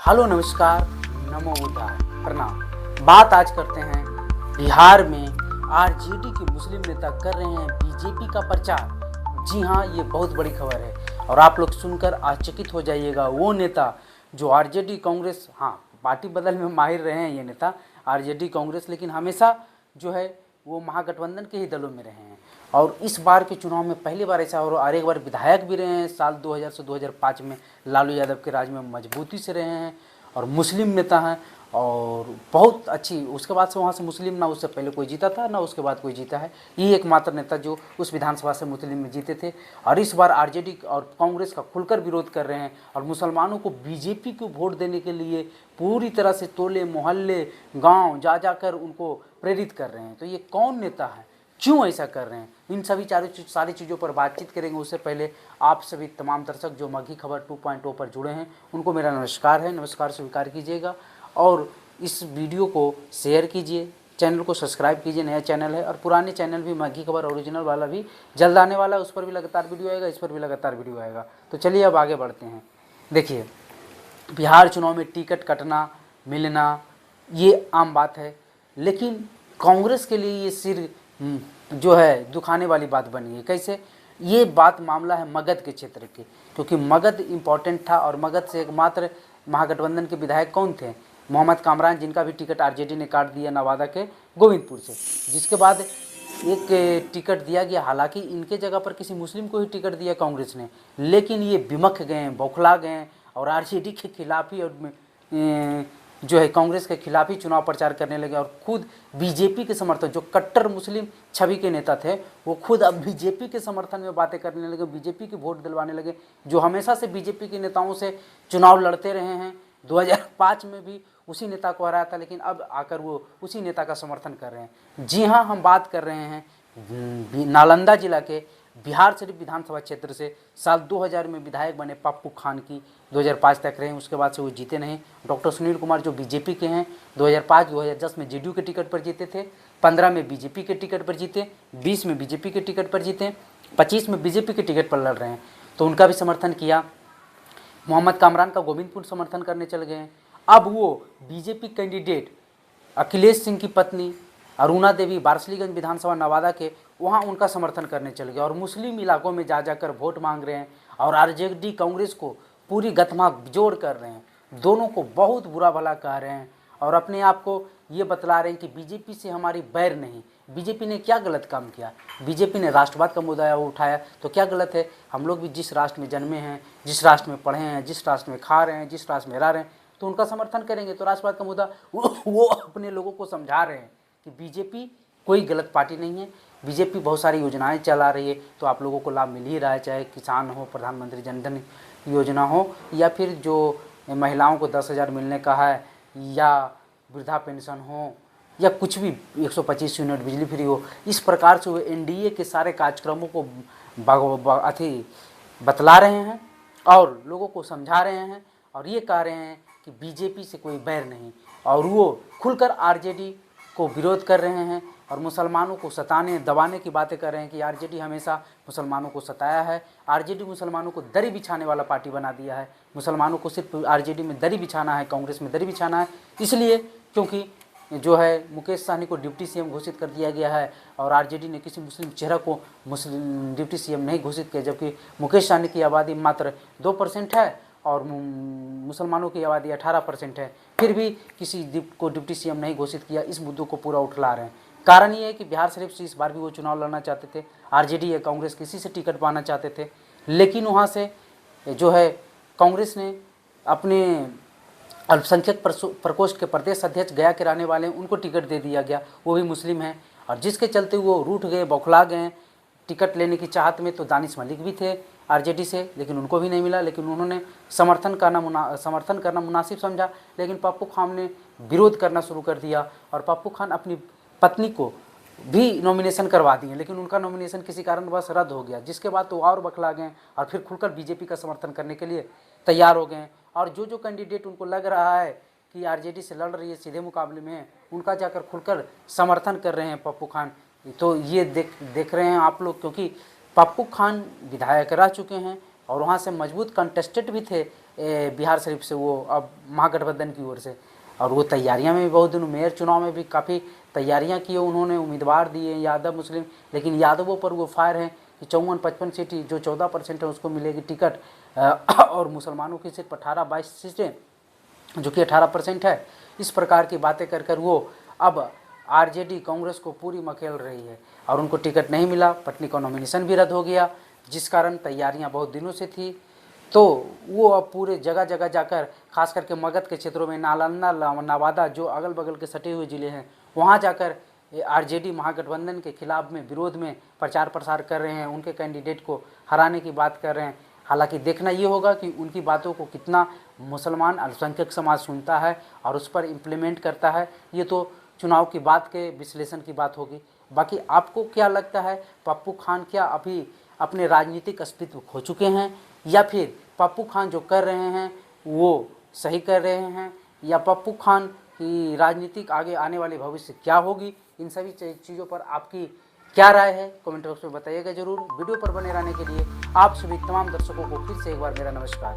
Hello नमस्कार, नमो बुद्धाय, प्रणाम। बात आज करते हैं बिहार में आरजेडी के मुस्लिम नेता कर रहे हैं बीजेपी का प्रचार। जी हाँ, ये बहुत बड़ी खबर है और आप लोग सुनकर आश्चर्यचकित हो जाइएगा। वो नेता जो आरजेडी कांग्रेस, हाँ पार्टी बदल में माहिर रहे हैं ये नेता आरजेडी कांग्रेस, लेकिन हमेशा जो है वो महागठबंधन के ही दलों में रहे हैं। और इस बार के चुनाव में पहली बार ऐसा और एक बार विधायक भी रहे हैं। साल 2000 से 2005 में लालू यादव के राज में मजबूती से रहे हैं और मुस्लिम नेता हैं और बहुत अच्छी। उसके बाद से वहाँ से मुस्लिम ना उससे पहले कोई जीता था ना उसके बाद कोई जीता है। ये एकमात्र नेता जो उस विधानसभा से मुस्लिम में जीते थे। और इस बार आरजेडी और कांग्रेस का खुलकर विरोध कर रहे हैं और मुसलमानों को बीजेपी को वोट देने के लिए पूरी तरह से टोले मोहल्ले गाँव जा जाकर उनको प्रेरित कर रहे हैं। तो ये कौन नेता है, क्यों ऐसा कर रहे हैं, इन सभी सारी चीज़ों पर बातचीत करेंगे। उससे पहले आप सभी तमाम दर्शक जो मघी खबर 2.0 पर जुड़े हैं उनको मेरा नमस्कार है, नमस्कार स्वीकार कीजिएगा और इस वीडियो को शेयर कीजिए, चैनल को सब्सक्राइब कीजिए। नया चैनल है और पुराने चैनल भी मघी खबर ओरिजिनल वाला भी जल्द आने वाला है, उस पर भी लगातार वीडियो आएगा, इस पर भी लगातार वीडियो आएगा। तो चलिए अब आगे बढ़ते हैं। देखिए, बिहार चुनाव में टिकट कटना मिलना ये आम बात है, लेकिन कांग्रेस के लिए ये सिर जो है दुखाने वाली बात बनी है। कैसे? ये बात मामला है मगध के क्षेत्र के, क्योंकि मगध इम्पॉर्टेंट था और मगध से एकमात्र महागठबंधन के विधायक कौन थे? मोहम्मद कामरान, जिनका भी टिकट आरजेडी ने काट दिया नवादा के गोविंदपुर से, जिसके बाद एक टिकट दिया गया। हालांकि इनके जगह पर किसी मुस्लिम को ही टिकट दिया कांग्रेस ने, लेकिन ये बिमख गए, बौखला गए और आरजेडी के खिलाफ ही और जो है कांग्रेस के खिलाफ ही चुनाव प्रचार करने लगे। और खुद बीजेपी के समर्थक जो कट्टर मुस्लिम छवि के नेता थे वो खुद अब बीजेपी के समर्थन में बातें करने लगे, बीजेपी की वोट दिलवाने लगे, जो हमेशा से बीजेपी के नेताओं से चुनाव लड़ते रहे हैं। 2005 में भी उसी नेता को हराया था, लेकिन अब आकर वो उसी नेता का समर्थन कर रहे हैं। जी हाँ, हम बात कर रहे हैं नालंदा जिला के बिहार शरीफ विधानसभा क्षेत्र से साल 2000 में विधायक बने पप्पू खान की। 2005 तक रहे, उसके बाद से वो जीते नहीं। डॉक्टर सुनील कुमार जो बीजेपी के हैं, 2005-2010 में जेडीयू के टिकट पर जीते थे, 15 में बीजेपी के टिकट पर जीते, 20 में बीजेपी के टिकट पर जीते, 25 में बीजेपी के टिकट पर लड़ रहे हैं। तो उनका भी समर्थन किया। मोहम्मद कामरान का गोविंदपुर समर्थन करने चल गए हैं। अब वो बीजेपी कैंडिडेट अखिलेश सिंह की पत्नी अरुणा देवी बारसलीगंज विधानसभा नवादा के, वहाँ उनका समर्थन करने चल गए और मुस्लिम इलाकों में जा जाकर वोट मांग रहे हैं और आरजेडी कांग्रेस को पूरी गतमा जोड़ कर रहे हैं। दोनों को बहुत बुरा भला कह रहे हैं और अपने आप को ये बतला रहे हैं कि बीजेपी से हमारी बैर नहीं। बीजेपी ने क्या गलत काम किया? बीजेपी ने राष्ट्रवाद का मुद्दा उठाया, तो क्या गलत है? हम लोग भी जिस राष्ट्र में जन्मे हैं, जिस राष्ट्र में पढ़े हैं, जिस राष्ट्र में खा रहे हैं, जिस राष्ट्र में रह रहे हैं, तो उनका समर्थन करेंगे। तो राष्ट्रवाद का मुद्दा वो अपने लोगों को समझा रहे हैं कि बीजेपी कोई गलत पार्टी नहीं है, बीजेपी बहुत सारी योजनाएं चला रही है, तो आप लोगों को लाभ मिल ही रहा है, चाहे किसान हो, प्रधानमंत्री जनधन योजना हो, या फिर जो महिलाओं को 10,000 मिलने का है, या वृद्धा पेंशन हो, या कुछ भी 125 यूनिट बिजली फ्री हो। इस प्रकार से वो एनडीए के सारे कार्यक्रमों को बतला रहे हैं और लोगों को समझा रहे हैं और ये कह रहे हैं कि बीजेपी से कोई बैर नहीं। और वो खुलकर आरजेडी को विरोध कर रहे हैं और मुसलमानों को सताने दबाने की बातें कर रहे हैं कि आरजेडी हमेशा मुसलमानों को सताया है। आरजेडी मुसलमानों को दरी बिछाने वाला पार्टी बना दिया है। मुसलमानों को सिर्फ आरजेडी में दरी बिछाना है, कांग्रेस में दरी बिछाना है, इसलिए क्योंकि जो है मुकेश सहनी को डिप्टी सीएम घोषित कर दिया गया है और आरजेडी ने किसी मुस्लिम चेहरा को मुस्लिम डिप्टी सीएम नहीं घोषित किया, जबकि मुकेश सहनी की आबादी मात्र 2% है और मुसलमानों की आबादी 18% है, फिर भी किसी को डिप्टी सीएम नहीं घोषित किया। इस मुद्दों को पूरा उठला रहे हैं। कारण ये है कि बिहार शरीफ से इस बार भी वो चुनाव लड़ना चाहते थे, आरजेडी या कांग्रेस किसी से टिकट पाना चाहते थे, लेकिन वहाँ से जो है कांग्रेस ने अपने अल्पसंख्यक प्रकोष्ठ के प्रदेश अध्यक्ष गया के रहने वाले हैं, उनको टिकट दे दिया गया, वो भी मुस्लिम हैं, और जिसके चलते वो रूठ गए, बौखला गए टिकट लेने की चाहत में। तो दानिश मलिक भी थे आरजेडी से, लेकिन उनको भी नहीं मिला, लेकिन उन्होंने समर्थन करना मुनासिब समझा, लेकिन पप्पू खान ने विरोध करना शुरू कर दिया और पप्पू खान अपनी पत्नी को भी नॉमिनेशन करवा दिए, लेकिन उनका नॉमिनेशन किसी कारणवश रद्द हो गया, जिसके बाद तो और बखला गए और फिर खुलकर बीजेपी का समर्थन करने के लिए तैयार हो गए। और जो कैंडिडेट उनको लग रहा है कि आरजेडी से लड़ रही है, सीधे मुकाबले में, उनका जाकर खुलकर समर्थन कर रहे हैं पप्पू खान। तो ये देख रहे हैं आप लोग, क्योंकि पप्पू खान विधायक रह चुके हैं और वहाँ से मजबूत कंटेस्टेड भी थे बिहार शरीफ से वो अब महागठबंधन की ओर से, और वो तैयारियां में भी बहुत दिनों, मेयर चुनाव में भी काफ़ी तैयारियां की, उन्होंने उम्मीदवार दिए यादव मुस्लिम, लेकिन यादवों पर वो फायर है कि 54-55 सीट जो 14% है उसको मिलेगी टिकट, और मुसलमानों की सिर्फ 18-22 सीटें जो कि 18% है। इस प्रकार की बातें कर कर वो अब आरजेडी कांग्रेस को पूरी मखेल रही है और उनको टिकट नहीं मिला, पटनी का नॉमिनेशन भी रद्द हो गया, जिस कारण तैयारियां बहुत दिनों से थी। तो वो अब पूरे जगह जगह जाकर, खास करके मगध के क्षेत्रों में, नालंदा, नवादा, जो अगल बगल के सटे हुए ज़िले हैं, वहाँ जाकर आरजेडी महागठबंधन के खिलाफ में, विरोध में प्रचार प्रसार कर रहे हैं, उनके कैंडिडेट को हराने की बात कर रहे हैं। हालांकि देखना ये होगा कि उनकी बातों को कितना मुसलमान अल्पसंख्यक समाज सुनता है और उस पर इम्प्लीमेंट करता है, ये तो चुनाव की बात के विश्लेषण की बात होगी। बाकी आपको क्या लगता है, पप्पू खान क्या अभी अपने राजनीतिक अस्तित्व खो चुके हैं, या फिर पप्पू खान जो कर रहे हैं वो सही कर रहे हैं, या पप्पू खान की राजनीतिक आगे आने वाले भविष्य क्या होगी? इन सभी चीज़ों पर आपकी क्या राय है कमेंट बॉक्स में बताइएगा जरूर। वीडियो पर बने रहने के लिए आप सभी तमाम दर्शकों को फिर से एक बार मेरा नमस्कार।